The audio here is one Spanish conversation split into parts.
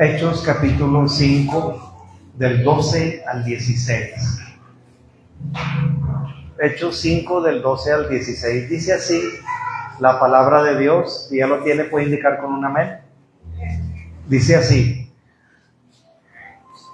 Hechos capítulo 5, del 12 al 16. Hechos 5, del 12 al 16. Dice así la palabra de Dios. Si ya lo tiene, puede indicar con un amén. Dice así: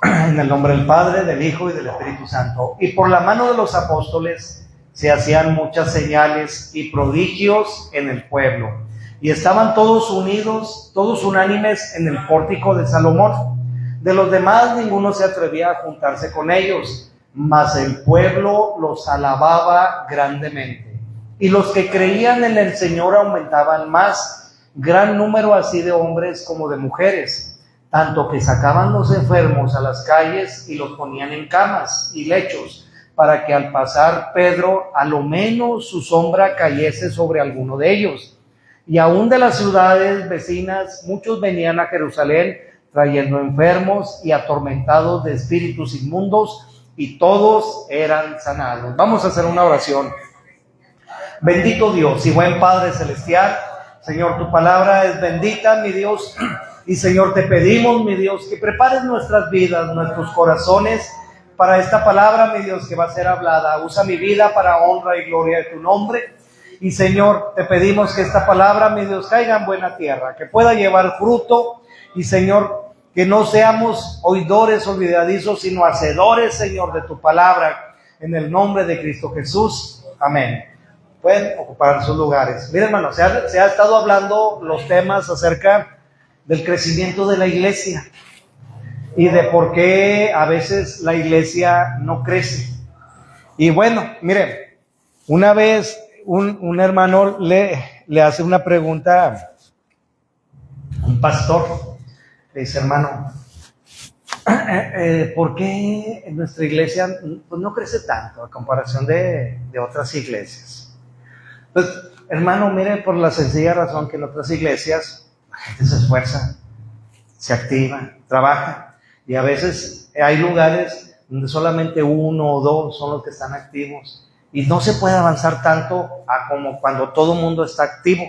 en el nombre del Padre, del Hijo y del Espíritu Santo. Y por la mano de los apóstoles se hacían muchas señales y prodigios en el pueblo. Y estaban todos unidos, todos unánimes en el pórtico de Salomón. De los demás ninguno se atrevía a juntarse con ellos, mas el pueblo los alababa grandemente. Y los que creían en el Señor aumentaban más, gran número así de hombres como de mujeres, tanto que sacaban los enfermos a las calles y los ponían en camas y lechos, para que al pasar Pedro, a lo menos su sombra cayese sobre alguno de ellos. Y aún de las ciudades vecinas, muchos venían a Jerusalén, trayendo enfermos y atormentados de espíritus inmundos, y todos eran sanados. Vamos a hacer una oración. Bendito Dios y buen Padre Celestial, Señor, tu palabra es bendita, mi Dios, y Señor, te pedimos, mi Dios, que prepares nuestras vidas, nuestros corazones, para esta palabra, mi Dios, que va a ser hablada. Usa mi vida para honra y gloria de tu nombre. Y Señor, te pedimos que esta palabra, mi Dios, caiga en buena tierra, que pueda llevar fruto. Y Señor, que no seamos oidores olvidadizos, sino hacedores, Señor, de tu palabra, en el nombre de Cristo Jesús. Amén. Pueden ocupar sus lugares. Miren, hermanos, se ha estado hablando los temas acerca del crecimiento de la iglesia y de por qué a veces la iglesia no crece. Y bueno, miren, una vez un hermano le hace una pregunta a un pastor. Le dice: hermano, ¿por qué en nuestra iglesia pues, no crece tanto a comparación de otras iglesias? Pues, hermano, mire, por la sencilla razón que en otras iglesias la gente se esfuerza, se activa, trabaja, y a veces hay lugares donde solamente uno o dos son los que están activos. Y no se puede avanzar tanto a como cuando todo el mundo está activo.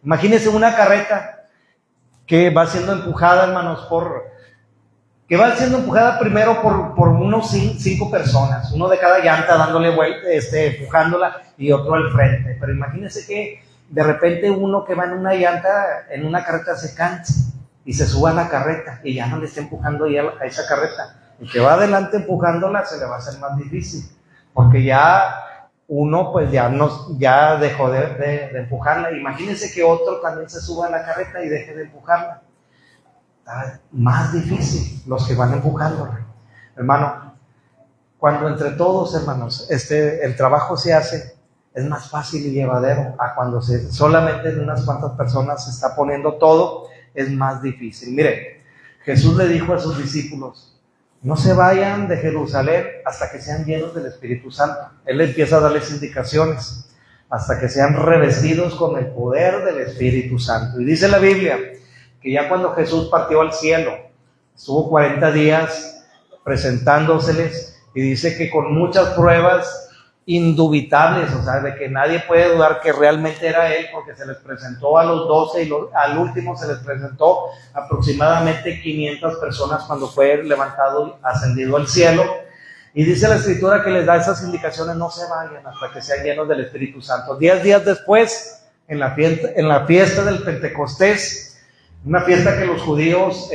Imagínense una carreta que va siendo empujada, hermanos, primero por unos 5 personas, uno de cada llanta dándole vuelta, empujándola, y otro al frente. Pero imagínense que de repente uno que va en una llanta, en una carreta, se canse y se suba a la carreta y ya no le está empujando ya a esa carreta. El que va adelante empujándola se le va a hacer más difícil, porque ya uno pues ya dejó de empujarla. Imagínense que otro también se suba a la carreta y deje de empujarla. Está más difícil los que van empujándola. Hermano, cuando entre todos, hermanos, el trabajo se hace, es más fácil y llevadero a cuando solamente en unas cuantas personas se está poniendo todo, es más difícil. Mire, Jesús le dijo a sus discípulos: no se vayan de Jerusalén hasta que sean llenos del Espíritu Santo. Él empieza a darles indicaciones hasta que sean revestidos con el poder del Espíritu Santo. Y dice la Biblia que ya cuando Jesús partió al cielo, estuvo 40 días presentándoseles, y dice que con muchas pruebas indubitables, o sea, de que nadie puede dudar que realmente era Él, porque se les presentó a los 12 y al último se les presentó aproximadamente 500 personas cuando fue levantado y ascendido al cielo. Y dice la Escritura que les da esas indicaciones: no se vayan hasta que sean llenos del Espíritu Santo. 10 días después, en la fiesta del Pentecostés, una fiesta que los judíos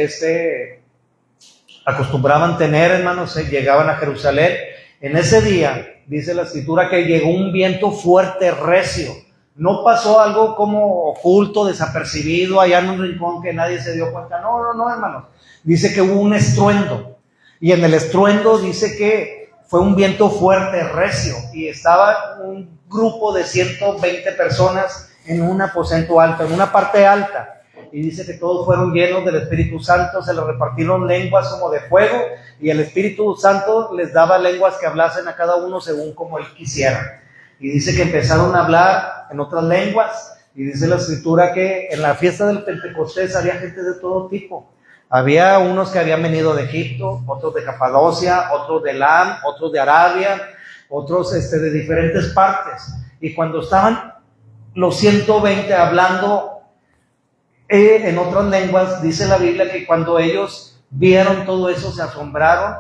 acostumbraban tener, hermanos, llegaban a Jerusalén. En ese día, dice la Escritura que llegó un viento fuerte, recio. No pasó algo como oculto, desapercibido, allá en un rincón que nadie se dio cuenta. No, hermanos. Dice que hubo un estruendo. Y en el estruendo dice que fue un viento fuerte, recio. Y estaba un grupo de 120 personas en un aposento alto, en una parte alta. Y dice que todos fueron llenos del Espíritu Santo, se les repartieron lenguas como de fuego, y el Espíritu Santo les daba lenguas que hablasen a cada uno según como él quisiera. Y dice que empezaron a hablar en otras lenguas, y dice la Escritura que en la fiesta del Pentecostés había gente de todo tipo. Había unos que habían venido de Egipto, otros de Capadocia, otros de Elam, otros de Arabia, otros de diferentes partes. Y cuando estaban los 120 hablando En otras lenguas dice la Biblia que cuando ellos vieron todo eso se asombraron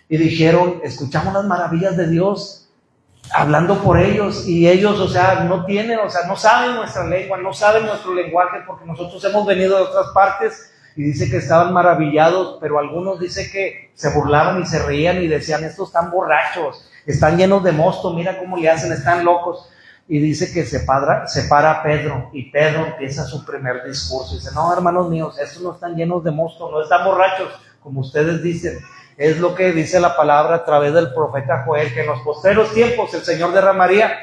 y dijeron, escuchamos las maravillas de Dios hablando por ellos, y ellos, o sea, no saben nuestra lengua, no saben nuestro lenguaje, porque nosotros hemos venido de otras partes. Y dice que estaban maravillados, pero algunos dice que se burlaban y se reían y decían, estos están borrachos, están llenos de mosto, mira cómo le hacen, están locos. Y dice que se para a Pedro, y Pedro empieza su primer discurso. Dice, no, hermanos míos, estos no están llenos de mosto, no están borrachos, como ustedes dicen. Es lo que dice la palabra a través del profeta Joel, que en los postreros tiempos el Señor derramaría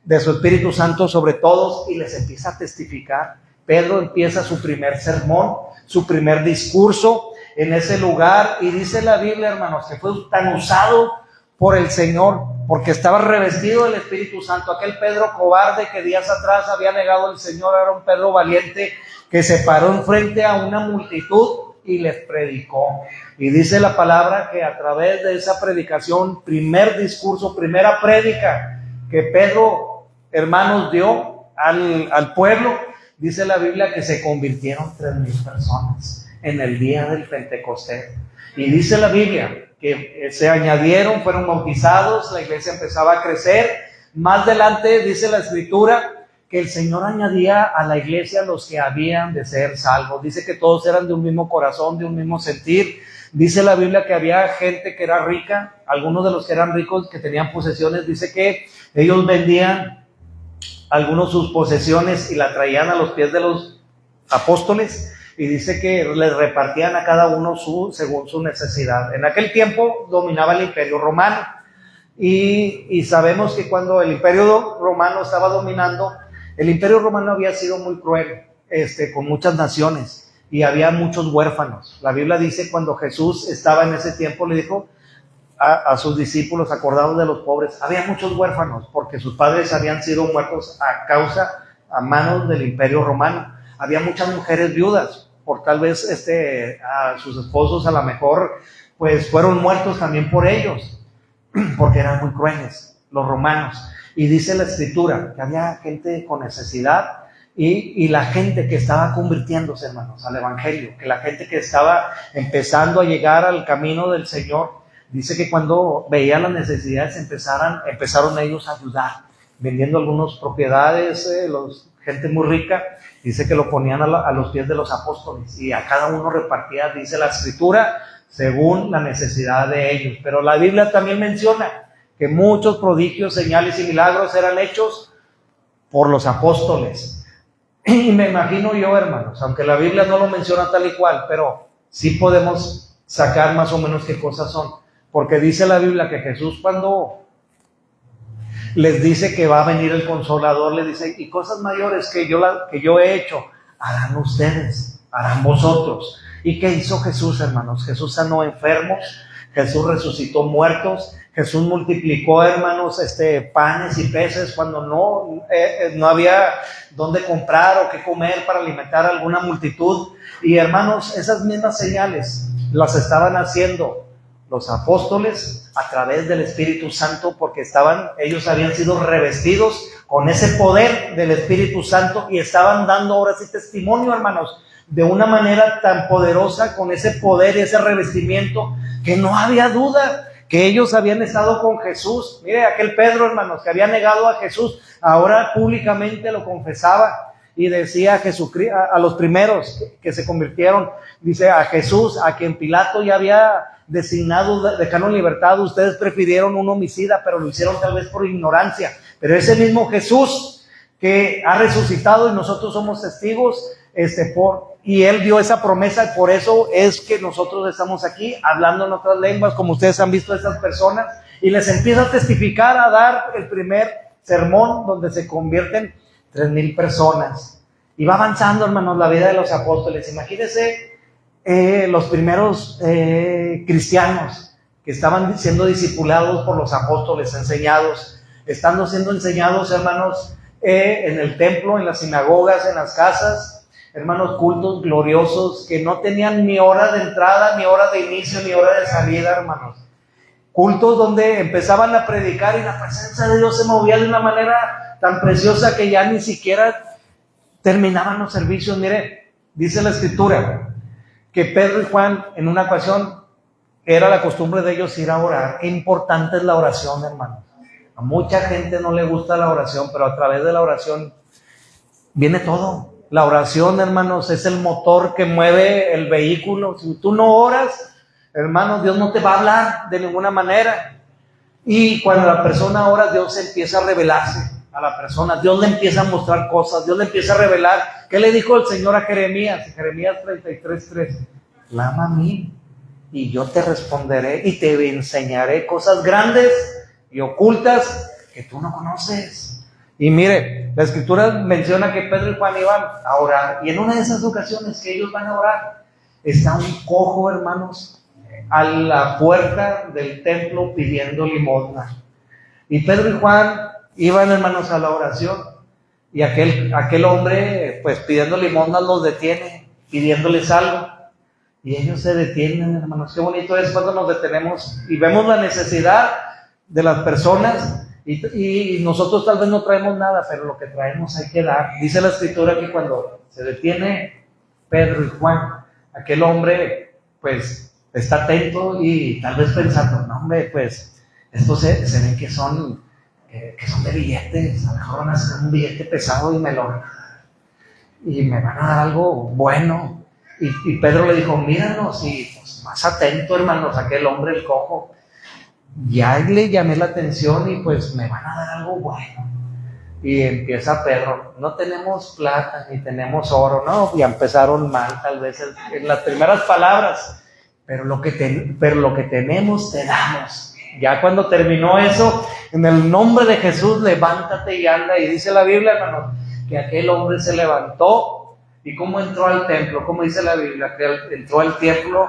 de su Espíritu Santo sobre todos, y les empieza a testificar. Pedro empieza su primer sermón, su primer discurso en ese lugar, y dice la Biblia, hermanos, que fue tan usado por el Señor, porque estaba revestido del Espíritu Santo. Aquel Pedro cobarde que días atrás había negado al Señor era un Pedro valiente que se paró enfrente a una multitud y les predicó. Y dice la palabra que a través de esa predicación, primer discurso, primera prédica que Pedro, hermanos, dio al pueblo, dice la Biblia que se convirtieron 3,000 personas en el día del Pentecostés. Y dice la Biblia que se añadieron, fueron bautizados, la iglesia empezaba a crecer. Más adelante dice la Escritura que el Señor añadía a la iglesia los que habían de ser salvos. Dice que todos eran de un mismo corazón, de un mismo sentir. Dice la Biblia que había gente que era rica, algunos de los que eran ricos, que tenían posesiones, dice que ellos vendían algunos sus posesiones y la traían a los pies de los apóstoles, y dice que les repartían a cada uno según su necesidad. En aquel tiempo dominaba el Imperio Romano, y sabemos que cuando el Imperio Romano estaba dominando, el Imperio Romano había sido muy cruel con muchas naciones, y había muchos huérfanos. La Biblia dice, cuando Jesús estaba en ese tiempo, le dijo a sus discípulos, acordados de los pobres. Había muchos huérfanos porque sus padres habían sido muertos a manos del Imperio Romano. Había muchas mujeres viudas, por tal vez a sus esposos a lo mejor pues fueron muertos también por ellos, porque eran muy crueles los romanos. Y dice la Escritura que había gente con necesidad, y la gente que estaba convirtiéndose, hermanos, al Evangelio, que la gente que estaba empezando a llegar al camino del Señor. Dice que cuando veían las necesidades empezaron ellos a ayudar, vendiendo algunas propiedades, gente muy rica. Dice que lo ponían a los pies de los apóstoles, y a cada uno repartía, dice la Escritura, según la necesidad de ellos. Pero la Biblia también menciona que muchos prodigios, señales y milagros eran hechos por los apóstoles. Y me imagino yo, hermanos, aunque la Biblia no lo menciona tal y cual, pero sí podemos sacar más o menos qué cosas son. Porque dice la Biblia que Jesús, cuando les dice que va a venir el Consolador, les dice, y cosas mayores que yo he hecho, harán ustedes, harán vosotros. ¿Y qué hizo Jesús, hermanos? Jesús sanó enfermos, Jesús resucitó muertos, Jesús multiplicó, hermanos, panes y peces cuando no había dónde comprar o qué comer para alimentar a alguna multitud. Y hermanos, esas mismas señales las estaban haciendo los apóstoles a través del Espíritu Santo, porque ellos habían sido revestidos con ese poder del Espíritu Santo, y estaban dando ahora sí testimonio, hermanos, de una manera tan poderosa, con ese poder y ese revestimiento, que no había duda que ellos habían estado con Jesús. Mire, aquel Pedro, hermanos, que había negado a Jesús, ahora públicamente lo confesaba y decía a Jesucristo, a los primeros que se convirtieron, dice, a Jesús, a quien Pilato ya había designado, dejaron en libertad, ustedes prefirieron un homicida, pero lo hicieron tal vez por ignorancia. Pero ese mismo Jesús que ha resucitado, y nosotros somos testigos, y Él dio esa promesa, y por eso es que nosotros estamos aquí hablando en otras lenguas, como ustedes han visto a estas personas, y les empieza a testificar, a dar el primer sermón donde se convierten 3,000 personas. Y va avanzando, hermanos, la vida de los apóstoles. Imagínense los primeros cristianos que estaban siendo discipulados por los apóstoles, enseñados, estando siendo enseñados, hermanos, en el templo, en las sinagogas, en las casas, hermanos, cultos gloriosos que no tenían ni hora de entrada, ni hora de inicio, ni hora de salida, hermanos. Cultos donde empezaban a predicar y la presencia de Dios se movía de una manera tan preciosa que ya ni siquiera terminaban los servicios. Mire, Dice la Escritura que Pedro y Juan en una ocasión era la costumbre de ellos ir a orar. Qué importante es la oración, hermanos. A mucha gente no le gusta la oración, pero a través de la oración viene todo. La oración, hermanos, es el motor que mueve el vehículo. Si tú no oras, hermanos, Dios no te va a hablar de ninguna manera. Y cuando la persona ora, Dios empieza a revelarse a la persona. Dios le empieza a mostrar cosas. Dios le empieza a revelar. ¿Qué le dijo el Señor a Jeremías? Jeremías 33:3. Clama a mí y yo te responderé y te enseñaré cosas grandes y ocultas que tú no conoces. Y mire, la Escritura menciona que Pedro y Juan iban a orar. Y en una de esas ocasiones que ellos van a orar, está un cojo, hermanos, a la puerta del templo pidiendo limosna. Y Pedro y Juan iban, hermanos, a la oración. Y aquel hombre, pues pidiendo limosna, los detiene, pidiéndoles algo. Y ellos se detienen, hermanos. Qué bonito es cuando nos detenemos y vemos la necesidad de las personas. Y nosotros tal vez no traemos nada, pero lo que traemos hay que dar. Dice la Escritura que cuando se detiene Pedro y Juan, aquel hombre, pues, está atento y tal vez pensando, no, hombre, pues, estos se ven que son de billetes, a lo mejor van a hacer un billete pesado y me van a dar algo bueno. Y Pedro le dijo, míranos, y pues más atento, hermanos, aquel hombre, el cojo, ya le llamé la atención y pues me van a dar algo bueno. Y empieza Pedro, no tenemos plata ni tenemos oro, no, ya empezaron mal tal vez en las primeras palabras, pero lo que tenemos te damos. Ya cuando terminó eso, en el nombre de Jesús, levántate y anda. Y dice la Biblia, hermano, que aquel hombre se levantó. ¿Y cómo entró al templo? ¿Cómo dice la Biblia? Que entró al templo,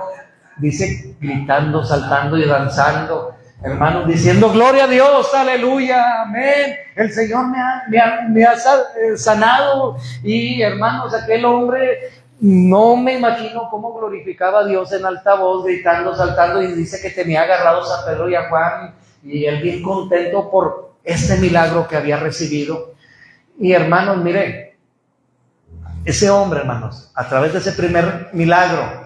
dice, gritando, saltando y danzando, hermanos, diciendo, gloria a Dios, aleluya, amén, el Señor me ha sanado. Y hermanos, aquel hombre, no me imagino cómo glorificaba a Dios en alta voz, gritando, saltando, y dice que tenía agarrados a Pedro y a Juan, y él bien contento por este milagro que había recibido. Y hermanos, mire, ese hombre, hermanos, a través de ese primer milagro,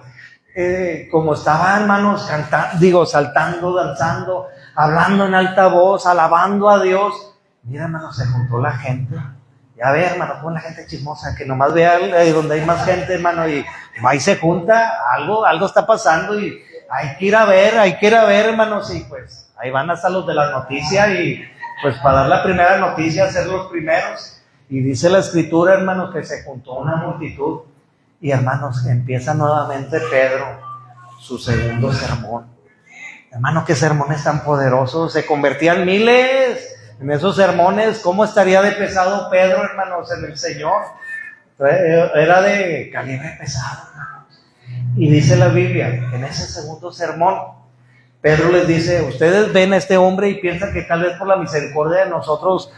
como estaba, hermanos, saltando, danzando, hablando en alta voz, alabando a Dios, mira, hermanos, se juntó la gente. Ya ve, hermano, con la gente chismosa, que nomás vea donde hay más gente, hermano, y ahí se junta, algo está pasando y hay que ir a ver, hermanos, y pues ahí van hasta los de las noticias y pues para dar la primera noticia, ser los primeros. Y dice la Escritura, hermanos, que se juntó una multitud. Y hermanos, empieza nuevamente Pedro su segundo sermón. Hermanos, qué sermones tan poderosos. Se convertían miles en esos sermones. ¿Cómo estaría de pesado Pedro, hermanos, en el Señor? Era de calibre pesado, hermanos. Y dice la Biblia, en ese segundo sermón, Pedro les dice, ustedes ven a este hombre y piensan que tal vez por la misericordia de nosotros,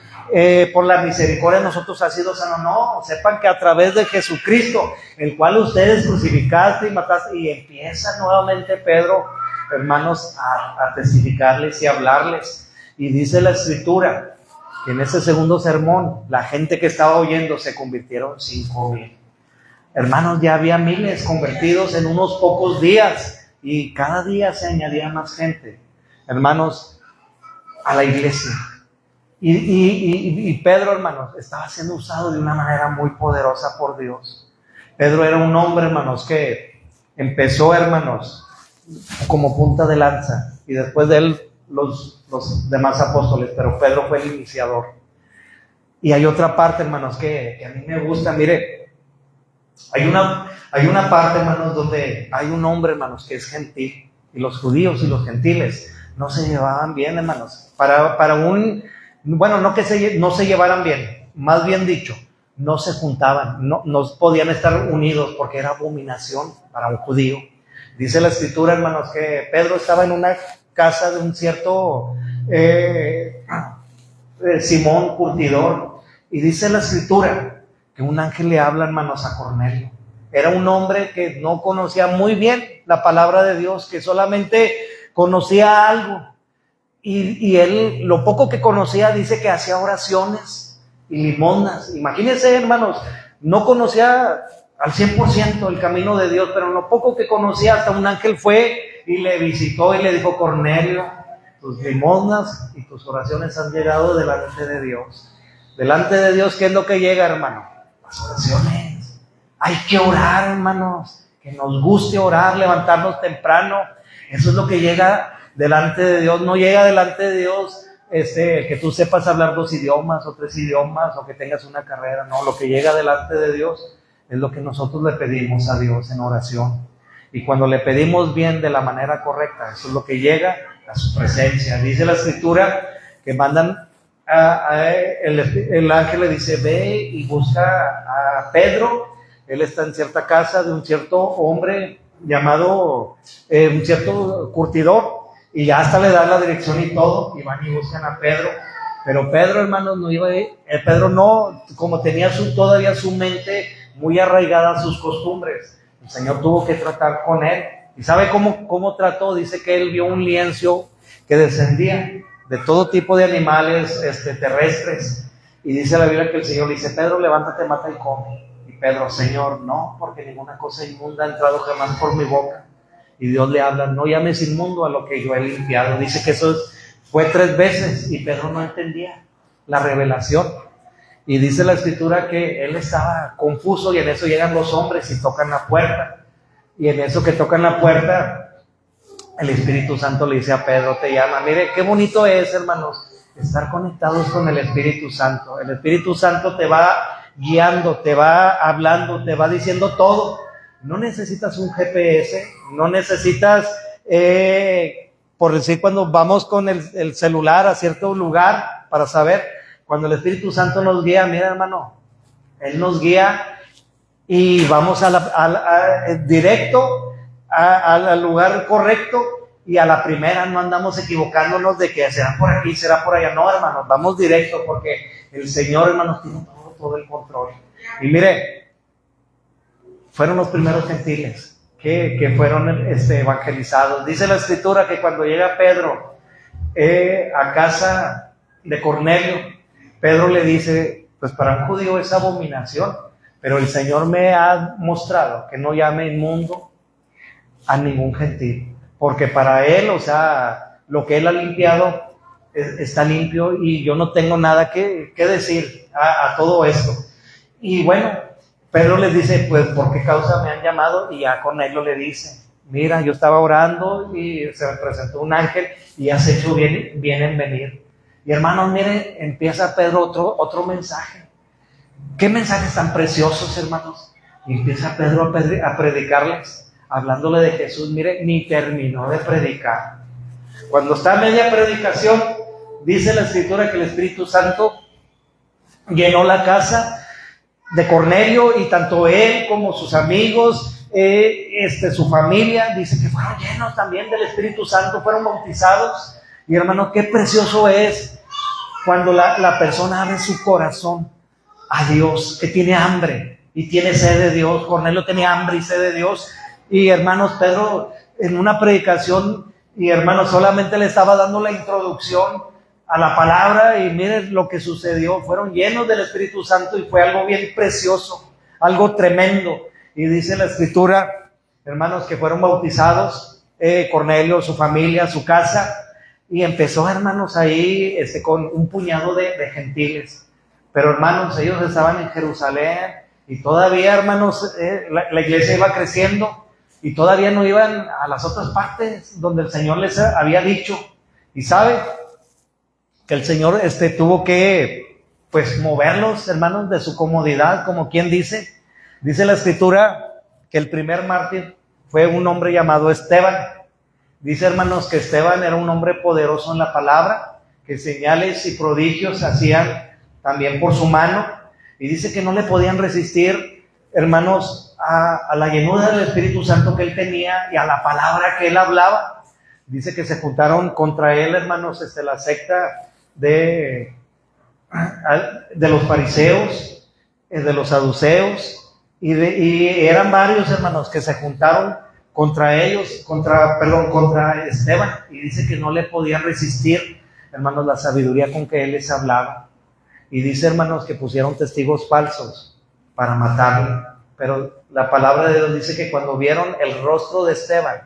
ha sido sano. No, sepan que a través de Jesucristo, el cual ustedes crucificaste y mataste. Y empieza nuevamente Pedro, hermanos, a testificarles y a hablarles. Y dice la Escritura que en ese segundo sermón, la gente que estaba oyendo se convirtieron 5,000. Hermanos, ya había miles convertidos en unos pocos días. Y cada día se añadía más gente, hermanos, a la iglesia. Y Pedro, hermanos, estaba siendo usado de una manera muy poderosa por Dios. Pedro era un hombre, hermanos, que empezó, hermanos, como punta de lanza, y después de él los demás apóstoles, pero Pedro fue el iniciador. Y hay otra parte, hermanos, que a mí me gusta. Mire, hay una parte, hermanos, donde hay un hombre, hermanos, que es gentil, y los judíos y los gentiles no se llevaban bien, hermanos. No se llevaran bien, más bien dicho, no se juntaban, no podían estar unidos porque era abominación para un judío. Dice la Escritura, hermanos, que Pedro estaba en una casa de un cierto Simón curtidor, y dice la Escritura que un ángel le habla, hermanos, a Cornelio. Era un hombre que no conocía muy bien la palabra de Dios, que solamente conocía algo. Y él, lo poco que conocía, dice que hacía oraciones y limosnas. Imagínense, hermanos, no conocía al 100% el camino de Dios, pero en lo poco que conocía, hasta un ángel fue y le visitó y le dijo: Cornelio, tus limosnas y tus oraciones han llegado delante de Dios. Delante de Dios, ¿qué es lo que llega, hermano? Las oraciones. Hay que orar, hermanos, que nos guste orar, levantarnos temprano. Eso es lo que llega delante de Dios. No llega delante de Dios que tú sepas hablar 2 idiomas o 3 idiomas o que tengas una carrera. No, lo que llega delante de Dios es lo que nosotros le pedimos a Dios en oración. Y cuando le pedimos bien, de la manera correcta, eso es lo que llega a su presencia. Dice la Escritura que mandan el ángel le dice: ve y busca a Pedro. Él está en cierta casa de un cierto hombre llamado un cierto curtidor, y ya hasta le dan la dirección y todo, y van y buscan a Pedro. Pero Pedro, hermanos, no iba Pedro no, como tenía todavía su mente muy arraigada a sus costumbres, el Señor tuvo que tratar con él. ¿Y sabe cómo trató? Dice que él vio un lienzo que descendía de todo tipo de animales terrestres, y dice la Biblia que el Señor le dice: Pedro, levántate, mata y come. Y Pedro: Señor, no, porque ninguna cosa inmunda ha entrado jamás por mi boca. Y Dios le habla: no llames inmundo a lo que yo he limpiado. Dice que eso fue 3 veces, y Pedro no entendía la revelación. Y dice la Escritura que él estaba confuso, y en eso llegan los hombres y tocan la puerta. Y en eso que tocan la puerta, el Espíritu Santo le dice a Pedro: te llama. Mire, qué bonito es, hermanos, estar conectados con el Espíritu Santo. El Espíritu Santo te va guiando, te va hablando, te va diciendo todo. No necesitas un GPS, no necesitas, por decir, cuando vamos con el celular a cierto lugar para saber. Cuando el Espíritu Santo nos guía, mira, hermano, Él nos guía y vamos directo al lugar correcto, y a la primera no andamos equivocándonos de que será por aquí, será por allá. No, hermanos, vamos directo, porque el Señor, hermanos, tiene todo el control. Y mire, fueron los primeros gentiles que fueron evangelizados. Dice la Escritura que cuando llega Pedro a casa de Cornelio, Pedro le dice: pues para un judío es abominación, pero el Señor me ha mostrado que no llame inmundo a ningún gentil, porque para él, o sea, lo que él ha limpiado está limpio, y yo no tengo nada que decir a todo esto. Y bueno, Pedro les dice: pues ¿por qué causa me han llamado? Y ya Cornelio le dice: mira, yo estaba orando y se me presentó un ángel y has hecho bien en venir. Y hermanos, miren, empieza Pedro otro mensaje. ¿Qué mensajes tan preciosos, hermanos? Y empieza Pedro a predicarles, hablándole de Jesús. Mire, ni terminó de predicar. Cuando está a media predicación, dice la Escritura que el Espíritu Santo llenó la casa de Cornelio, y tanto él como sus amigos, su familia, dice que fueron llenos también del Espíritu Santo, fueron bautizados. Y hermano, qué precioso es cuando la persona abre su corazón a Dios, que tiene hambre y tiene sed de Dios. Cornelio tenía hambre y sed de Dios. Y hermanos, Pedro en una predicación, y hermanos, solamente le estaba dando la introducción a la palabra, y miren lo que sucedió. Fueron llenos del Espíritu Santo y fue algo bien precioso, algo tremendo. Y dice la Escritura, hermanos, que fueron bautizados Cornelio, su familia, su casa. Y empezó, hermanos, ahí con un puñado de gentiles. Pero, hermanos, ellos estaban en Jerusalén, y todavía, hermanos, la iglesia iba creciendo, y todavía no iban a las otras partes donde el Señor les había dicho. Y sabe que el Señor tuvo que, pues, moverlos, hermanos, de su comodidad, como quien dice. Dice la Escritura que el primer mártir fue un hombre llamado Esteban. Dice, hermanos, que Esteban era un hombre poderoso en la palabra, que señales y prodigios hacían también por su mano. Y dice que no le podían resistir, hermanos, a la llenura del Espíritu Santo que él tenía y a la palabra que él hablaba. Dice que se juntaron contra él, hermanos, la secta de los fariseos, de los saduceos, y eran varios, hermanos, que se juntaron contra ellos, contra Esteban, y dice que no le podían resistir, hermanos, la sabiduría con que él les hablaba. Y dice, hermanos, que pusieron testigos falsos para matarle. pero la palabra de Dios dice que cuando vieron el rostro de Esteban,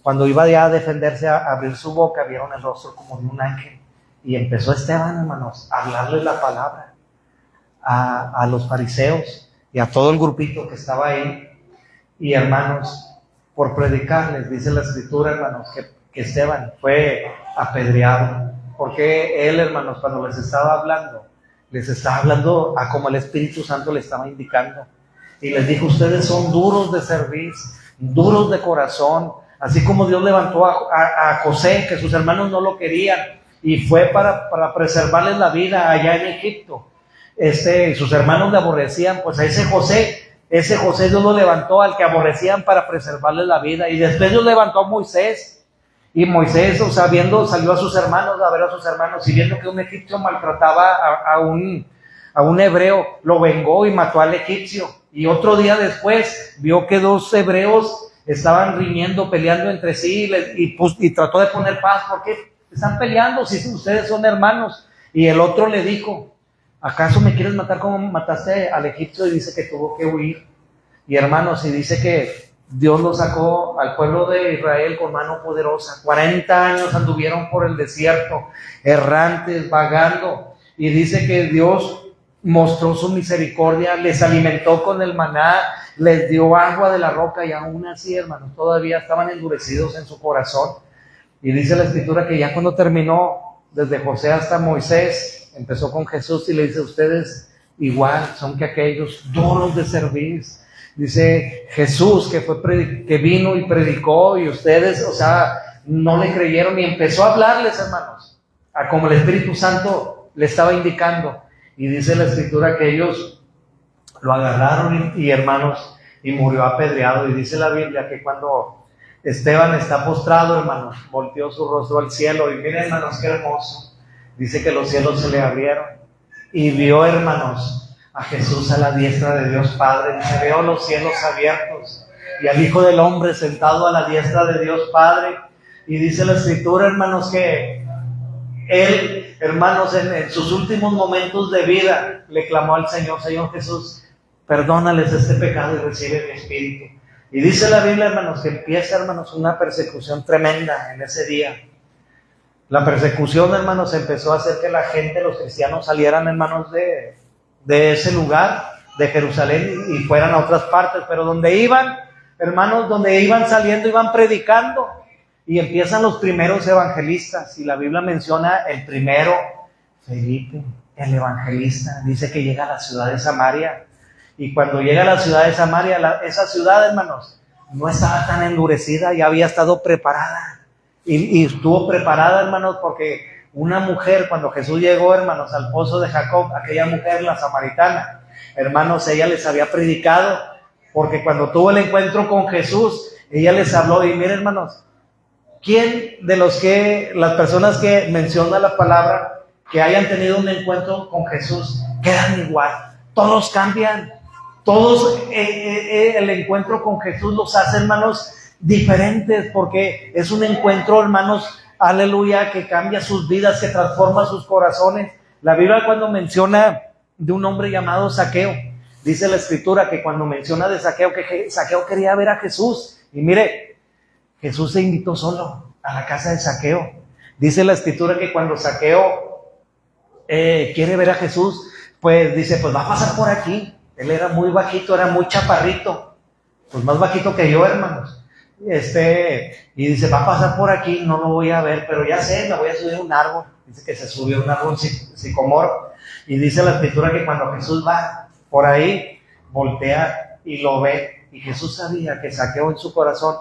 cuando iba ya a defenderse, a abrir su boca, vieron el rostro como de un ángel. Y empezó Esteban, hermanos, a hablarle la palabra a los fariseos y a todo el grupito que estaba ahí. Y hermanos, por predicarles, dice la Escritura, hermanos, que Esteban fue apedreado. Porque él, hermanos, cuando les estaba hablando a como el Espíritu Santo le estaba indicando. Y les dijo, ustedes son duros de servir, duros de corazón, así como Dios levantó a José, que sus hermanos no lo querían, y fue para preservarles la vida allá en Egipto. Sus hermanos le aborrecían, pues a ese José Dios lo levantó al que aborrecían para preservarle la vida. Y después Dios levantó a Moisés. Y Moisés, salió a sus hermanos, a ver a sus hermanos, y viendo que un egipcio maltrataba a un hebreo, lo vengó y mató al egipcio. Y otro día después vio que dos hebreos estaban riñendo, peleando entre sí, y trató de poner paz. ¿Por qué están peleando si ustedes son hermanos? Y el otro le dijo, ¿acaso me quieres matar como mataste al egipcio? Y dice que tuvo que huir. Y hermanos, y dice que Dios lo sacó al pueblo de Israel con mano poderosa. 40 años anduvieron por el desierto, errantes, vagando. Y dice que Dios mostró su misericordia, les alimentó con el maná, les dio agua de la roca, y aún así, hermanos, todavía estaban endurecidos en su corazón. Y dice la Escritura que ya cuando terminó, desde José hasta Moisés, empezó con Jesús y le dice, ustedes igual son que aquellos duros de servir. Dice Jesús que vino y predicó, y ustedes, no le creyeron, y empezó a hablarles, hermanos, a como el Espíritu Santo le estaba indicando. Y dice la Escritura que ellos lo agarraron y hermanos, y murió apedreado. Y dice la Biblia que cuando Esteban está postrado, hermanos, volteó su rostro al cielo, y miren, hermanos, qué hermoso. Dice que los cielos se le abrieron y vio, hermanos, a Jesús a la diestra de Dios Padre. Dice, veo los cielos abiertos y al Hijo del Hombre sentado a la diestra de Dios Padre. Y dice la Escritura, hermanos, que él, hermanos, en sus últimos momentos de vida, le clamó al Señor, Señor Jesús, perdónales este pecado y recibe mi espíritu. Y dice la Biblia, hermanos, que empieza, hermanos, una persecución tremenda en ese día. La persecución, hermanos, empezó a hacer que la gente, los cristianos, salieran, hermanos, de ese lugar, de Jerusalén, y fueran a otras partes. Pero donde iban, hermanos, donde iban saliendo, iban predicando. Y empiezan los primeros evangelistas. Y la Biblia menciona el primero, Felipe, el evangelista. Dice que llega a la ciudad de Samaria. Y cuando llega a la ciudad de Samaria, esa ciudad, hermanos, no estaba tan endurecida, ya había estado preparada. Y estuvo preparada, hermanos, porque una mujer, cuando Jesús llegó, hermanos, al pozo de Jacob, aquella mujer, la samaritana, hermanos, ella les había predicado, porque cuando tuvo el encuentro con Jesús, ella les habló. Y miren, hermanos, ¿quién de las personas que menciona la palabra, que hayan tenido un encuentro con Jesús, quedan igual? Todos cambian. Todos el encuentro con Jesús los hace, hermanos, diferentes, porque es un encuentro, hermanos, aleluya, que cambia sus vidas, que transforma sus corazones. La Biblia, cuando menciona de un hombre llamado Zaqueo, dice la Escritura que cuando menciona de Zaqueo, que Zaqueo quería ver a Jesús. Y mire, Jesús se invitó solo a la casa de Zaqueo. Dice la Escritura que cuando Zaqueo quiere ver a Jesús, pues dice, pues va a pasar por aquí. Él era muy bajito, era muy chaparrito, pues más bajito que yo, hermanos. Y dice, va a pasar por aquí, no lo voy a ver, pero ya sé, me voy a subir a un árbol. Dice que se subió a un árbol sicomoro. Y dice la Escritura que cuando Jesús va por ahí, voltea y lo ve. Y Jesús sabía que Zaqueo en su corazón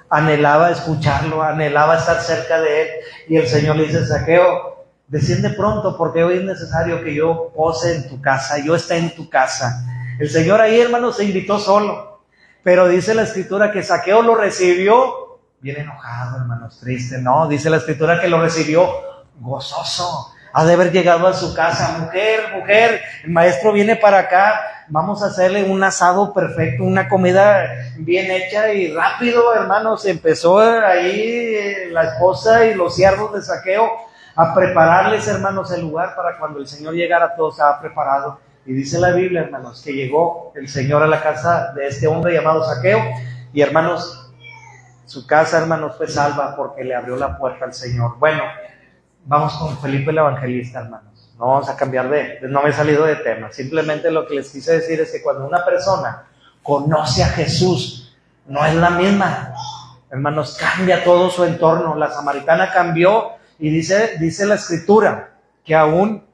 anhelaba escucharlo, anhelaba estar cerca de él. Y el Señor le dice, Zaqueo, desciende pronto, porque hoy es necesario que yo pose en tu casa, yo esté en tu casa. El Señor ahí, hermanos, se invitó solo. Pero dice la Escritura que Zaqueo lo recibió bien enojado, hermanos, triste. No, dice la Escritura que lo recibió gozoso. Ha de haber llegado a su casa, mujer, el maestro viene para acá, vamos a hacerle un asado perfecto, una comida bien hecha y rápido, hermanos. Empezó ahí la esposa y los siervos de Zaqueo a prepararles, hermanos, el lugar para cuando el Señor llegara, todo estaba preparado. Y dice la Biblia, hermanos, que llegó el Señor a la casa de este hombre llamado Zaqueo, y hermanos, su casa, hermanos, fue salva porque le abrió la puerta al Señor. Bueno, vamos con Felipe el Evangelista, hermanos. No vamos a cambiar no me he salido de tema. Simplemente lo que les quise decir es que cuando una persona conoce a Jesús, no es la misma. Hermanos, cambia todo su entorno. La samaritana cambió, y dice la Escritura que aún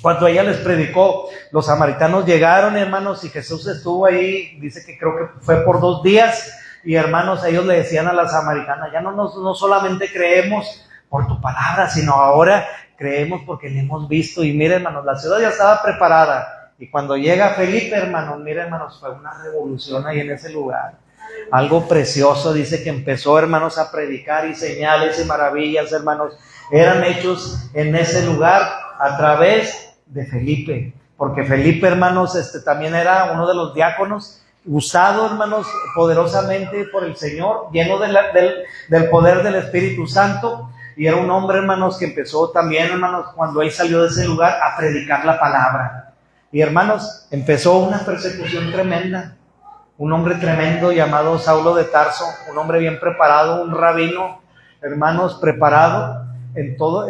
cuando ella les predicó, los samaritanos llegaron, hermanos, y Jesús estuvo ahí, dice que creo que fue por 2 días, y hermanos, ellos le decían a la samaritana, ya no solamente creemos por tu palabra, sino ahora creemos porque le hemos visto. Y miren, hermanos, la ciudad ya estaba preparada, y cuando llega Felipe, hermanos, miren, hermanos, fue una revolución ahí en ese lugar. Algo precioso, dice que empezó, hermanos, a predicar, y señales y maravillas, hermanos, eran hechos en ese lugar a través de Felipe, porque Felipe, hermanos, también era uno de los diáconos, usado, hermanos, poderosamente por el Señor, lleno del poder del Espíritu Santo, y era un hombre, hermanos, que empezó también, hermanos, cuando él salió de ese lugar, a predicar la palabra. Y hermanos, empezó una persecución tremenda. Un hombre tremendo llamado Saulo de Tarso, un hombre bien preparado, un rabino, hermanos, preparado en todo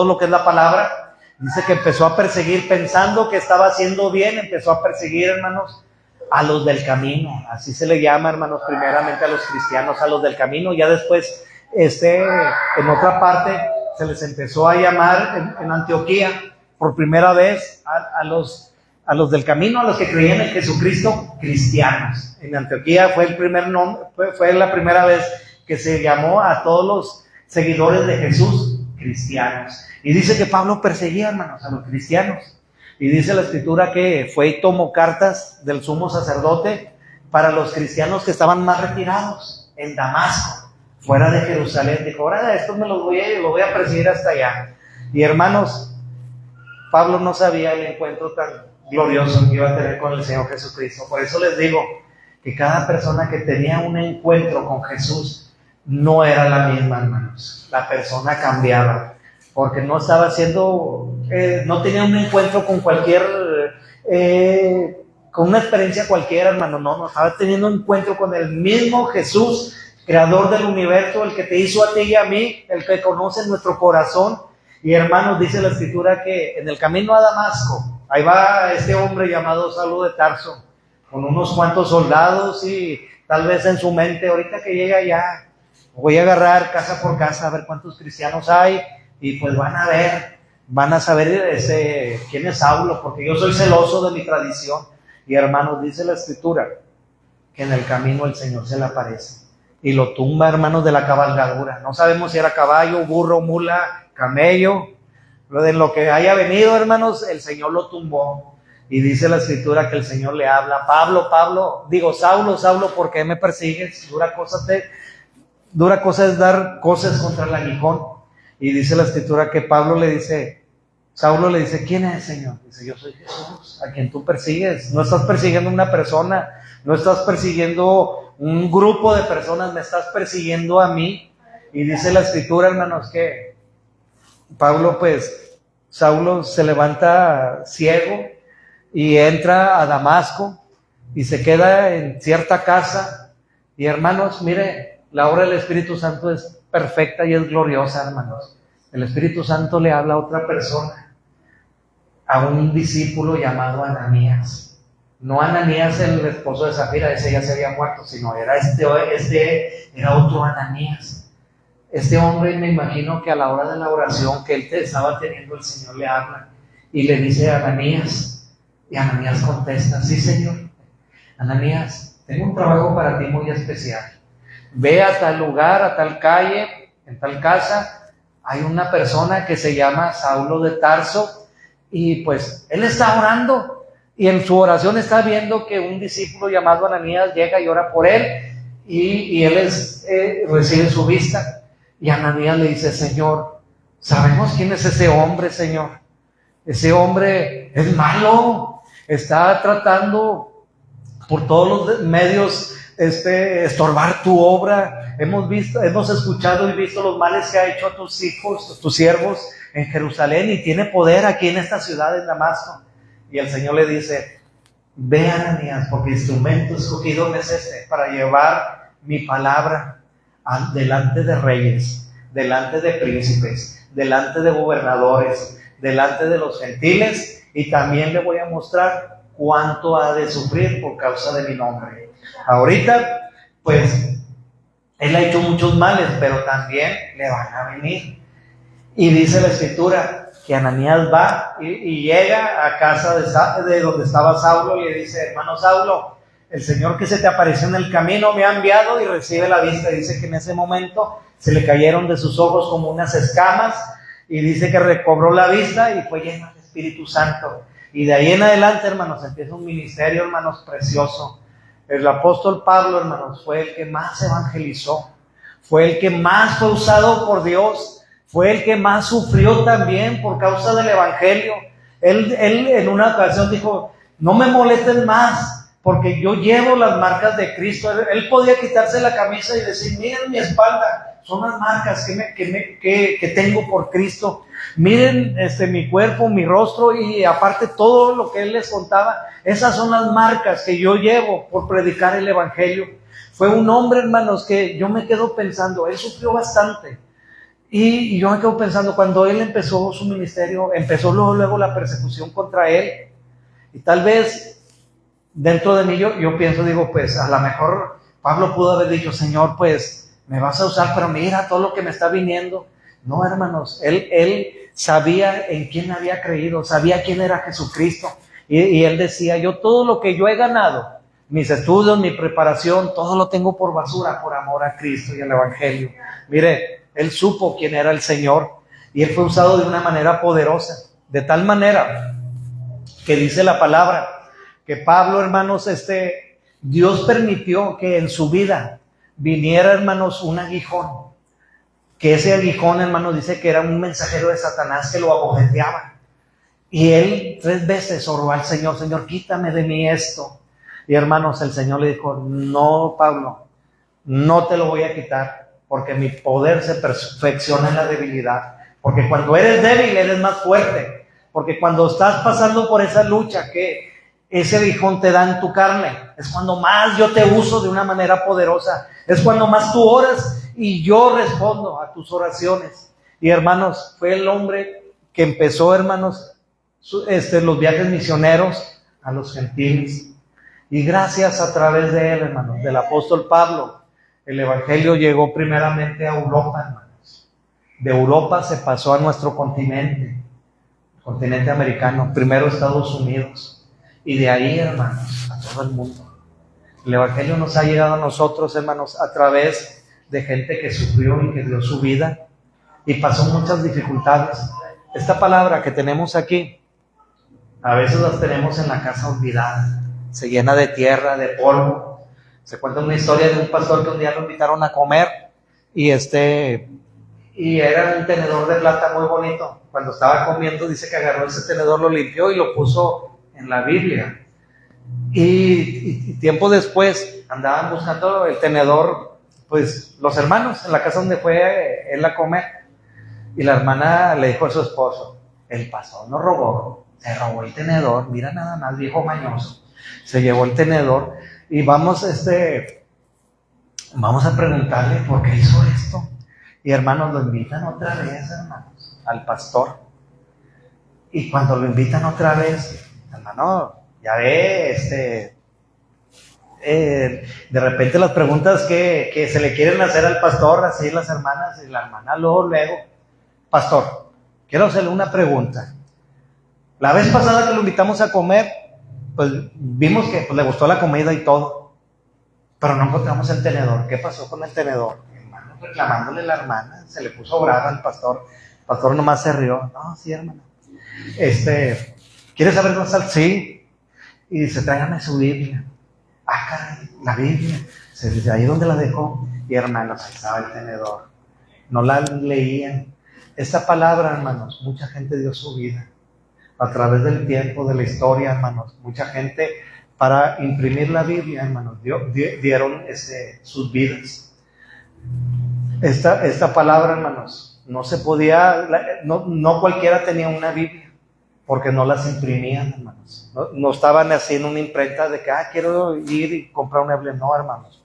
lo que es la palabra. Dice que empezó a perseguir, pensando que estaba haciendo bien, empezó a perseguir, hermanos, a los del camino. Así se le llama, hermanos, primeramente a los cristianos, a los del camino. Ya después, en otra parte, se les empezó a llamar en Antioquía, por primera vez, a los del camino, a los que creían en Jesucristo, cristianos. En Antioquía fue el primer nombre, fue la primera vez que se llamó a todos los seguidores de Jesús cristianos. Y dice que Pablo perseguía, hermanos, a los cristianos. Y dice la Escritura que fue y tomó cartas del sumo sacerdote para los cristianos que estaban más retirados en Damasco, fuera de Jerusalén. Dijo, ahora estos lo voy a perseguir hasta allá. Y hermanos, Pablo no sabía el encuentro tan glorioso que iba a tener con el Señor Jesucristo. Por eso les digo que cada persona que tenía un encuentro con Jesús no era la misma, hermanos. La persona cambiaba, porque no estaba haciendo, no tenía un encuentro con con una experiencia cualquiera, hermano. No estaba teniendo un encuentro con el mismo Jesús, creador del universo, el que te hizo a ti y a mí, el que conoce nuestro corazón. Y hermanos, dice la Escritura que en el camino a Damasco, ahí va este hombre llamado Saulo de Tarso, con unos cuantos soldados, y tal vez en su mente, ahorita que llega allá, voy a agarrar casa por casa a ver cuántos cristianos hay, y pues van a saber quién es Saulo, porque yo soy celoso de mi tradición. Y hermanos, dice la Escritura que en el camino el Señor se le aparece y lo tumba, hermanos, de la cabalgadura. No sabemos si era caballo, burro, mula, camello, de lo que haya venido, hermanos, el Señor lo tumbó. Y dice la Escritura que el Señor le habla, Saulo, Saulo, ¿por qué me persigues? Dura cosa es dar cosas contra el aguijón. Y dice la Escritura que Saulo le dice, ¿quién es, Señor? Dice, yo soy Jesús, a quien tú persigues. No estás persiguiendo una persona, no estás persiguiendo un grupo de personas, me estás persiguiendo a mí. Y dice la Escritura, hermanos, que Saulo se levanta ciego y entra a Damasco y se queda en cierta casa. Y hermanos, mire, la obra del Espíritu Santo es perfecta y es gloriosa, hermanos. El Espíritu Santo le habla a otra persona, a un discípulo llamado Ananías. No Ananías, el esposo de Zafira, ese ya se había muerto, sino era era otro Ananías. Este hombre, me imagino que a la hora de la oración que él estaba teniendo, el Señor le habla y le dice a Ananías, y Ananías contesta, sí, Señor. Ananías, tengo un trabajo para ti muy especial. Ve a tal lugar, a tal calle, en tal casa, hay una persona que se llama Saulo de Tarso, y pues él está orando, y en su oración está viendo que un discípulo llamado Ananías llega y ora por él, y él recibe su vista. Y Ananías le dice, Señor, sabemos quién es ese hombre, Señor. Ese hombre es malo, está tratando por todos los medios estorbar tu obra. Hemos escuchado y visto los males que ha hecho a tus hijos, a tus siervos en Jerusalén, y tiene poder aquí en esta ciudad, en Damasco. Y el Señor le dice: ve, Ananías, porque instrumento escogido me es este para llevar mi palabra delante de reyes, delante de príncipes, delante de gobernadores, delante de los gentiles, y también le voy a mostrar cuánto ha de sufrir por causa de mi nombre. Ahorita, pues, él ha hecho muchos males, pero también le van a venir. Y dice la Escritura que Ananías va y llega a casa de donde estaba Saulo y le dice: hermano Saulo, el Señor que se te apareció en el camino me ha enviado, y recibe la vista. Dice que en ese momento se le cayeron de sus ojos como unas escamas, y dice que recobró la vista y fue lleno del Espíritu Santo. Y de ahí en adelante, hermanos, empieza un ministerio, hermanos, precioso. El apóstol Pablo, hermanos, fue el que más evangelizó, fue el que más fue usado por Dios, fue el que más sufrió también por causa del evangelio. Él en una ocasión dijo: no me molesten más, porque yo llevo las marcas de Cristo. Él podía quitarse la camisa y decir: miren mi espalda, son las marcas que tengo por Cristo. Miren mi cuerpo, mi rostro, y aparte todo lo que él les contaba, esas son las marcas que yo llevo por predicar el evangelio. Fue un hombre, hermanos, que yo me quedo pensando, él sufrió bastante. Y yo me quedo pensando, cuando él empezó su ministerio, empezó luego la persecución contra él. Y tal vez dentro de mí yo pienso, digo, pues a lo mejor Pablo pudo haber dicho: Señor, pues me vas a usar, pero mira todo lo que me está viniendo. No, hermanos, él sabía en quién había creído, sabía quién era Jesucristo. Y él decía: yo todo lo que yo he ganado, mis estudios, mi preparación, todo lo tengo por basura, por amor a Cristo y al evangelio. Mire, él supo quién era el Señor, y él fue usado de una manera poderosa, de tal manera que dice la palabra que Pablo, hermanos, Dios permitió que en su vida viniera, hermanos, un aguijón, que ese aguijón, hermanos, dice que era un mensajero de Satanás que lo abofeteaba, y él 3 veces oró al Señor: Señor, quítame de mí esto. Y hermanos, el Señor le dijo: no, Pablo, no te lo voy a quitar, porque mi poder se perfecciona en la debilidad. Porque cuando eres débil, eres más fuerte. Porque cuando estás pasando por esa lucha que ese aguijón te da en tu carne, es cuando más yo te uso de una manera poderosa. Es cuando más tú oras y yo respondo a tus oraciones. Y hermanos, fue el hombre que empezó, hermanos, los viajes misioneros a los gentiles. Y gracias a través de él, hermanos, del apóstol Pablo, el evangelio llegó primeramente a Europa, hermanos. De Europa se pasó a nuestro continente, el continente americano, primero Estados Unidos, y de ahí, hermanos, a todo el mundo. El evangelio nos ha llegado a nosotros, hermanos, a través de gente que sufrió y que dio su vida y pasó muchas dificultades. Esta palabra que tenemos aquí, a veces las tenemos en la casa olvidada, se llena de tierra, de polvo. Se cuenta una historia de un pastor que un día lo invitaron a comer y era un tenedor de plata muy bonito. Cuando estaba comiendo, dice que agarró ese tenedor, lo limpió y lo puso en la Biblia. Y tiempo después andaban buscando el tenedor, pues los hermanos, en la casa donde fue él a comer. Y la hermana le dijo a su esposo: el pastor no robó, se robó el tenedor, mira nada más, viejo mañoso. Se llevó el tenedor. Y vamos a preguntarle por qué hizo esto. Y hermanos, lo invitan otra vez, hermanos, al pastor. Y cuando lo invitan otra vez, hermano, ya ve, de repente las preguntas que se le quieren hacer al pastor, así las hermanas, y la hermana luego, pastor, quiero hacerle una pregunta. La vez pasada que lo invitamos a comer, pues vimos que le gustó la comida y todo, pero no encontramos el tenedor. ¿Qué pasó con el tenedor? Hermano, reclamándole a la hermana, se le puso brava al pastor. El pastor nomás se rió. No, sí, hermana. ¿Quieres saber dónde está? Sí. Y dice: tráigame su Biblia. Ah, caray, la Biblia. Se dice: ahí donde la dejó. Y hermanos, ahí estaba el tenedor. No la leían. Esta palabra, hermanos, mucha gente dio su vida. A través del tiempo, de la historia, hermanos, mucha gente, para imprimir la Biblia, hermanos, dieron sus vidas. Esta palabra, hermanos, no se podía, no cualquiera tenía una Biblia. porque no las imprimían, hermanos. No estaban así en una imprenta de que, quiero ir y comprar un emblema. No, hermanos.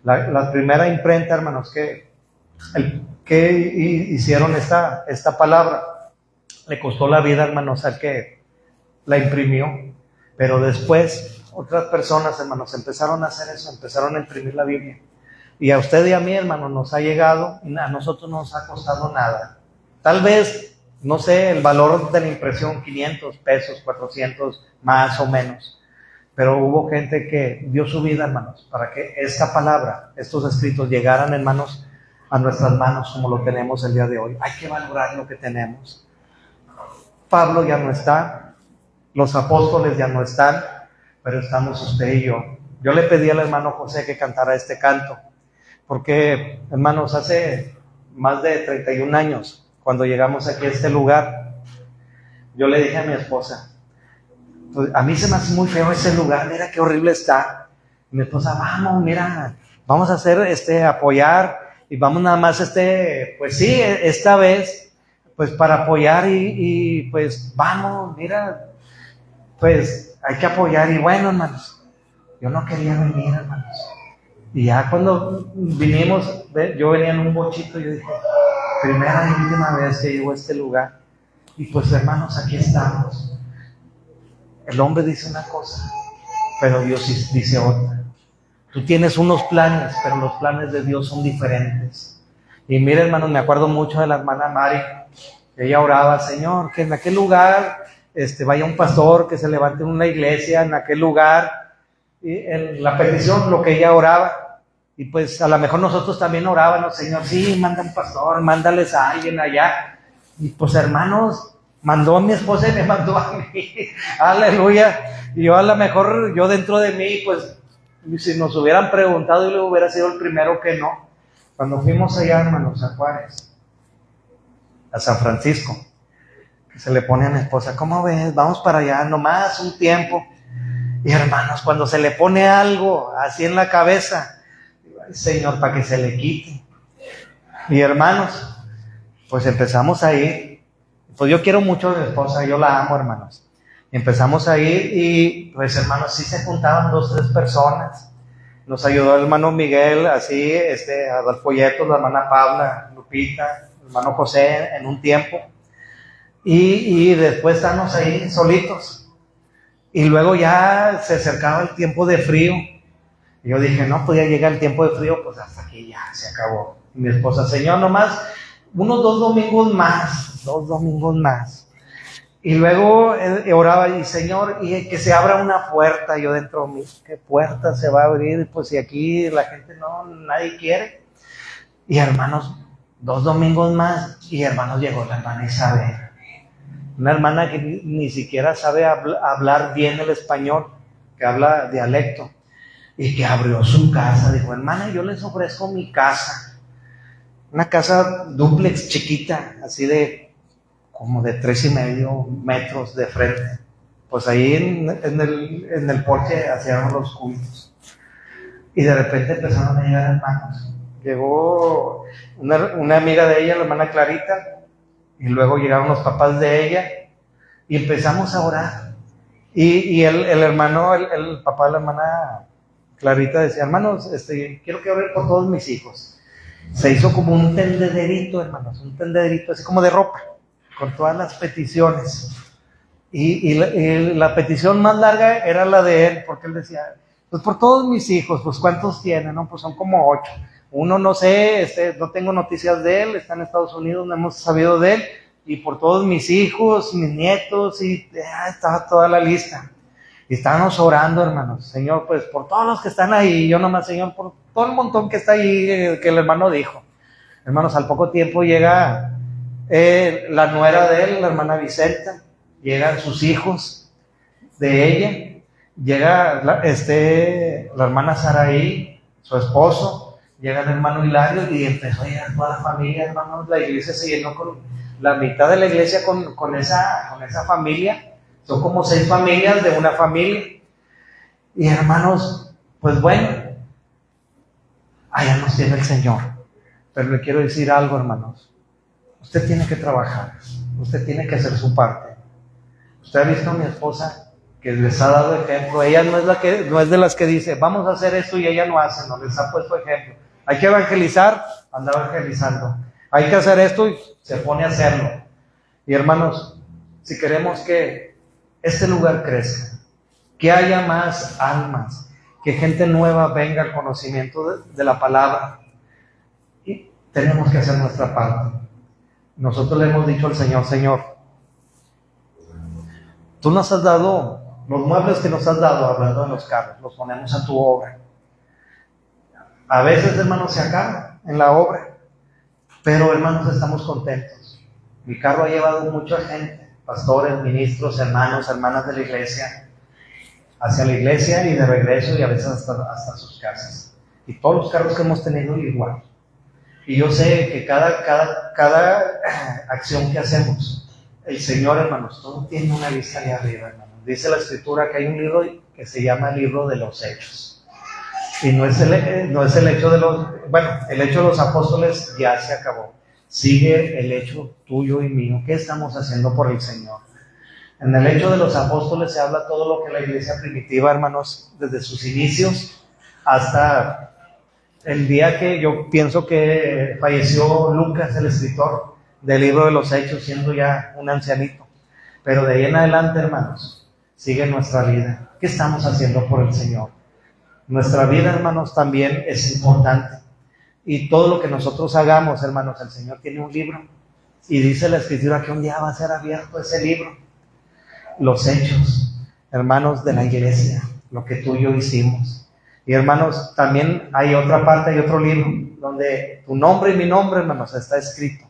La primera imprenta, hermanos, que hicieron esta palabra, le costó la vida, hermanos, al que la imprimió. Pero después, otras personas, hermanos, empezaron a hacer eso, empezaron a imprimir la Biblia. Y a usted y a mí, hermanos, nos ha llegado y a nosotros no nos ha costado nada. Tal vez, no sé, el valor de la impresión, 500 pesos, 400, más o menos. Pero hubo gente que dio su vida, hermanos, para que esta palabra, estos escritos llegaran, hermanos, a nuestras manos como lo tenemos el día de hoy. Hay que valorar lo que tenemos. Pablo ya no está, los apóstoles ya no están, pero estamos usted y yo. Yo le pedí al hermano José que cantara este canto, porque, hermanos, hace más de 31 años, cuando llegamos aquí a este lugar, yo le dije a mi esposa, pues, a mí se me hace muy feo ese lugar, mira qué horrible está. Y mi esposa, vamos a hacer, apoyar, y vamos nada más, pues sí, esta vez, pues para apoyar y pues vamos, mira, pues hay que apoyar. Y bueno, hermanos, yo no quería venir, hermanos. Y ya cuando vinimos, yo venía en un bochito y yo dije, primera y última vez que llego a este lugar. Y pues, hermanos, aquí estamos. El hombre dice una cosa, pero Dios dice otra. Tú tienes unos planes, pero los planes de Dios son diferentes. Y mire, hermanos, me acuerdo mucho de la hermana Mari. Ella oraba, Señor, que en aquel lugar vaya un pastor, que se levante en una iglesia, en aquel lugar. Y en la petición, lo que ella oraba. Y pues a lo mejor nosotros también orábamos, Señor, sí, manda un pastor, mándales a alguien allá. Y pues, hermanos, mandó a mi esposa y me mandó a mí. Aleluya. Y yo a lo mejor, yo dentro de mí, pues, si nos hubieran preguntado, yo le hubiera sido el primero que no. Cuando fuimos allá, hermanos, a Juárez, a San Francisco, que se le pone a mi esposa, ¿cómo ves? Vamos para allá, nomás un tiempo. Y hermanos, cuando se le pone algo así en la cabeza, ay, Señor, para que se le quite. Y hermanos, pues empezamos a ir. Pues yo quiero mucho a mi esposa, yo la amo, hermanos. Empezamos a ir y, pues, hermanos, sí se juntaban 2, 3 personas. Nos ayudó el hermano Miguel, así, Adolfo Yeto, la hermana Paula, Lupita, el hermano José en un tiempo. Y después estábamos ahí solitos. Y luego ya se acercaba el tiempo de frío. Y yo dije, no, pues ya llega el tiempo de frío, pues hasta aquí ya se acabó. Y mi esposa, Señor, nomás unos 2 domingos más, 2 domingos más. Y luego oraba y Señor, y que se abra una puerta. Yo dentro de mí, ¿qué puerta se va a abrir? Pues si aquí la gente nadie quiere. Y hermanos, 2 domingos más, y hermanos, llegó la hermana Isabel. Una hermana que ni siquiera sabe hablar bien el español, que habla dialecto, y que abrió su casa. Dijo, hermana, yo les ofrezco mi casa. Una casa dúplex chiquita, así como de 3.5 metros de frente. Pues ahí en el porche hacían los cultos. Y de repente empezaron a llegar hermanos. Llegó una amiga de ella, la hermana Clarita, y luego llegaron los papás de ella, y empezamos a orar. Y el hermano, el papá de la hermana Clarita decía, hermanos, quiero que oren por todos mis hijos. Se hizo como un tendederito, hermanos, un tendederito así como de ropa, con todas las peticiones. Y la petición más larga era la de él, porque él decía, pues por todos mis hijos, pues ¿cuántos tienen? No, pues son como 8. Uno no sé, no tengo noticias de él, está en Estados Unidos, no hemos sabido de él. Y por todos mis hijos, mis nietos, y estaba toda la lista. Y estábamos orando, hermanos, Señor, pues por todos los que están ahí, yo nomás, Señor, por todo el montón que está ahí, que el hermano dijo. Hermanos, al poco tiempo llega la nuera de él, la hermana Vicenta, llegan sus hijos de ella, llega la hermana Saraí, su esposo, llega el hermano Hilario, y empezó a llegar toda la familia, hermanos. La iglesia se llenó con la mitad de la iglesia con esa familia. Son como 6 familias de una familia. Y hermanos, pues bueno, allá nos tiene el Señor. Pero le quiero decir algo, hermanos. Usted tiene que trabajar. Usted tiene que hacer su parte. Usted ha visto a mi esposa que les ha dado ejemplo. Ella no es de las que dice, vamos a hacer esto y ella no hace, no les ha puesto ejemplo. Hay que evangelizar, anda evangelizando. Hay que hacer esto y se pone a hacerlo. Y hermanos, si queremos que este lugar crezca, que haya más almas, que gente nueva venga al conocimiento de la palabra, y tenemos que hacer nuestra parte. Nosotros le hemos dicho al Señor, Señor, tú nos has dado, los muebles que nos has dado, hablando de los carros, los ponemos a tu obra. A veces, hermanos, se acaba en la obra, pero hermanos, estamos contentos. Mi carro ha llevado mucha gente, pastores, ministros, hermanos, hermanas de la iglesia, hacia la iglesia y de regreso, y a veces hasta sus casas. Y todos los carros que hemos tenido igual. Y yo sé que cada acción que hacemos, el Señor, hermanos, todo tiene una lista ahí arriba, hermanos. Dice la Escritura que hay un libro que se llama el libro de los Hechos. Y no es el hecho de los, el hecho de los apóstoles ya se acabó. Sigue el hecho tuyo y mío. ¿Qué estamos haciendo por el Señor? En el hecho de los apóstoles se habla todo lo que la iglesia primitiva, hermanos, desde sus inicios hasta el día que yo pienso que falleció Lucas, el escritor del libro de los Hechos, siendo ya un ancianito. Pero de ahí en adelante, hermanos, sigue nuestra vida. ¿Qué estamos haciendo por el Señor? Nuestra vida, hermanos, también es importante. Y todo lo que nosotros hagamos, hermanos, el Señor tiene un libro. Y dice la Escritura que un día va a ser abierto ese libro. Los hechos, hermanos, de la iglesia, lo que tú y yo hicimos. Y hermanos, también hay otra parte, hay otro libro, donde tu nombre y mi nombre, hermanos, está escrito.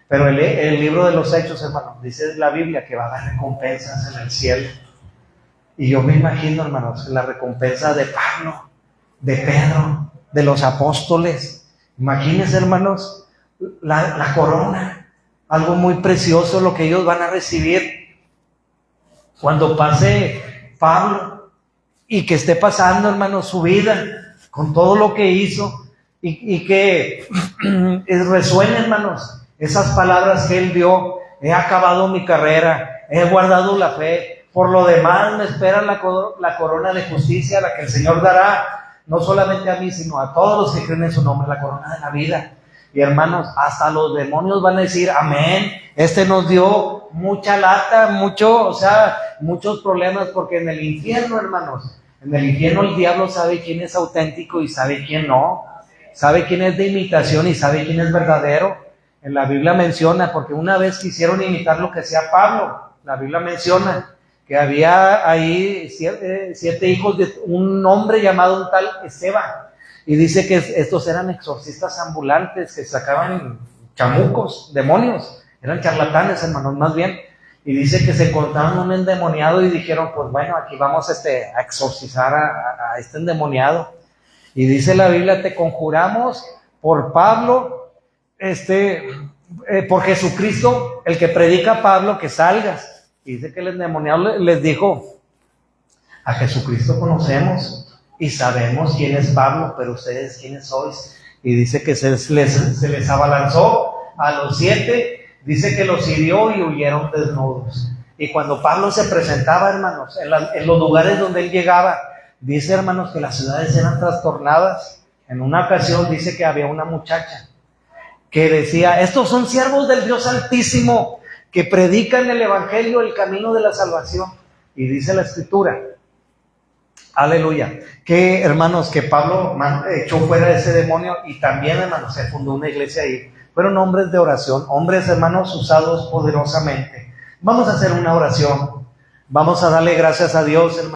Pero el libro de los hechos, hermanos, dice la Biblia que va a haber recompensas en el cielo. Y yo me imagino, hermanos, la recompensa de Pablo, de Pedro, de los apóstoles. Imagínense, hermanos, la corona, algo muy precioso lo que ellos van a recibir cuando pase Pablo y que esté pasando, hermanos, su vida con todo lo que hizo y que resuene, hermanos, esas palabras que él dio: he acabado mi carrera, he guardado la fe, por lo demás me espera la corona de justicia, la que el Señor dará, no solamente a mí, sino a todos los que creen en su nombre, la corona de la vida. Y hermanos, hasta los demonios van a decir amén. Este nos dio mucha lata, muchos problemas, porque en el infierno, hermanos, en el infierno el diablo sabe quién es auténtico y sabe quién no, sabe quién es de imitación y sabe quién es verdadero. En la Biblia menciona, porque una vez quisieron imitar lo que hacía Pablo, la Biblia menciona que había ahí 7 hijos de un hombre llamado un tal Esteban, y dice que estos eran exorcistas ambulantes que sacaban chamucos, demonios, eran charlatanes, hermanos, más bien. Y dice que se encontraron un endemoniado y dijeron, pues bueno, aquí vamos a exorcizar a este endemoniado. Y dice la Biblia, te conjuramos por Pablo, por Jesucristo, el que predica Pablo, que salgas. Y dice que el endemoniado les dijo, a Jesucristo conocemos y sabemos quién es Pablo, pero ustedes quiénes sois. Y dice que se les abalanzó a los 7, dice que los hirió y huyeron desnudos. Y cuando Pablo se presentaba, hermanos, en los lugares donde él llegaba, dice, hermanos, que las ciudades eran trastornadas. En una ocasión dice que había una muchacha que decía, estos son siervos del Dios Altísimo, que predican el Evangelio, el camino de la salvación. Y dice la Escritura, aleluya, que hermanos, que Pablo echó fuera ese demonio, y también, hermanos, se fundó una iglesia ahí. Fueron hombres de oración, hombres, hermanos, usados poderosamente. Vamos a hacer una oración, vamos a darle gracias a Dios, hermanos.